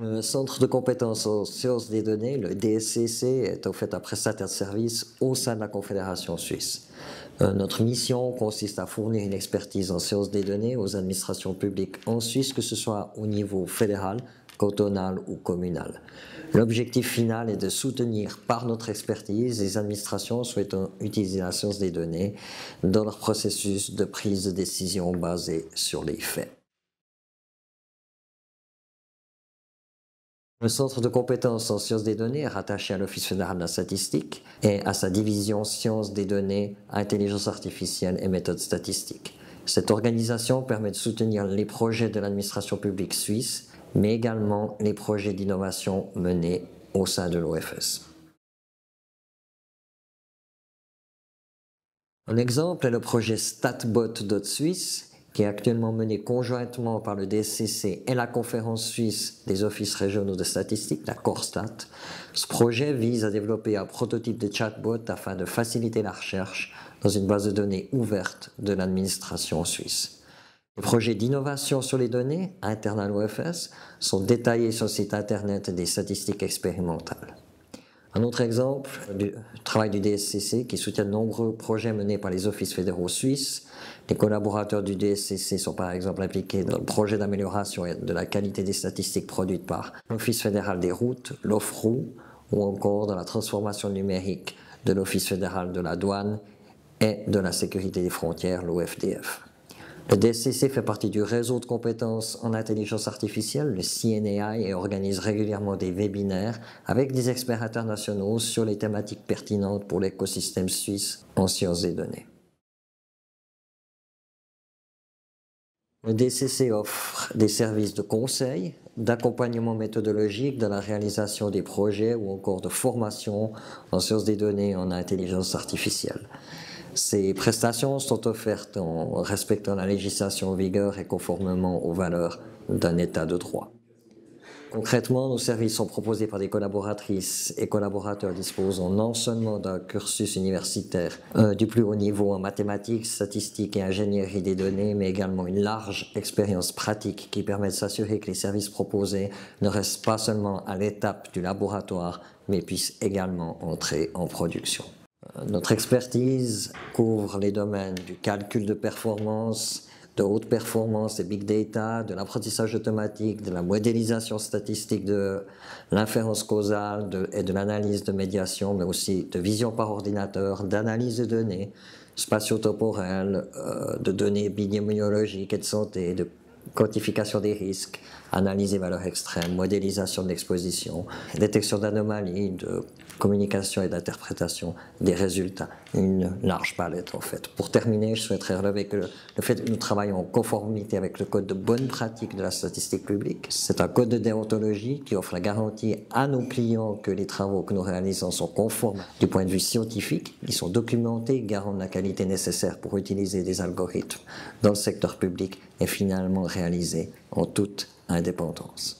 Le Centre de compétences en sciences des données, le DSCC, est en fait un prestataire de service au sein de la Confédération suisse. Notre mission consiste à fournir une expertise en sciences des données aux administrations publiques en Suisse, que ce soit au niveau fédéral, cantonal ou communal. L'objectif final est de soutenir par notre expertise les administrations souhaitant utiliser la science des données dans leur processus de prise de décision basé sur les faits. Le Centre de compétences en sciences des données est rattaché à l'Office fédéral de la statistique et à sa division sciences des données, intelligence artificielle et méthodes statistiques. Cette organisation permet de soutenir les projets de l'administration publique suisse, mais également les projets d'innovation menés au sein de l'OFS. Un exemple est le projet StatBot.Suisse, qui est actuellement mené conjointement par le DSCC et la Conférence suisse des offices régionaux de statistique, la CORSTAT. Ce projet vise à développer un prototype de chatbot afin de faciliter la recherche dans une base de données ouverte de l'administration suisse. Les projets d'innovation sur les données, internes à l'OFS, sont détaillés sur le site internet des statistiques expérimentales. Un autre exemple du travail du DSCC qui soutient de nombreux projets menés par les offices fédéraux suisses. Les collaborateurs du DSCC sont par exemple impliqués dans le projet d'amélioration de la qualité des statistiques produites par l'Office fédéral des routes, l'OFROU, ou encore dans la transformation numérique de l'Office fédéral de la douane et de la sécurité des frontières, l'OFDF. Le DSCC fait partie du réseau de compétences en intelligence artificielle, le CNAI, et organise régulièrement des webinaires avec des experts internationaux sur les thématiques pertinentes pour l'écosystème suisse en sciences des données. Le DSCC offre des services de conseil, d'accompagnement méthodologique dans la réalisation des projets ou encore de formation en sciences des données et en intelligence artificielle. Ces prestations sont offertes en respectant la législation en vigueur et conformément aux valeurs d'un État de droit. Concrètement, nos services sont proposés par des collaboratrices et collaborateurs disposant non seulement d'un cursus universitaire du plus haut niveau en mathématiques, statistiques et ingénierie des données, mais également une large expérience pratique qui permet de s'assurer que les services proposés ne restent pas seulement à l'étape du laboratoire, mais puissent également entrer en production. Notre expertise couvre les domaines du calcul de performance, de haute performance et big data, de l'apprentissage automatique, de la modélisation statistique, de l'inférence causale et de l'analyse de médiation, mais aussi de vision par ordinateur, d'analyse de données spatio-temporelles, de données épidémiologiques et de santé, de quantification des risques, analyse des valeurs extrêmes, modélisation de l'exposition, détection d'anomalies, de communication et d'interprétation des résultats. Une large palette en fait. Pour terminer, je souhaiterais relever que le fait que nous travaillons en conformité avec le code de bonne pratique de la statistique publique, c'est un code de déontologie qui offre la garantie à nos clients que les travaux que nous réalisons sont conformes du point de vue scientifique, ils sont documentés, garants de la qualité nécessaire pour utiliser des algorithmes dans le secteur public et finalement réalisés en toute indépendance.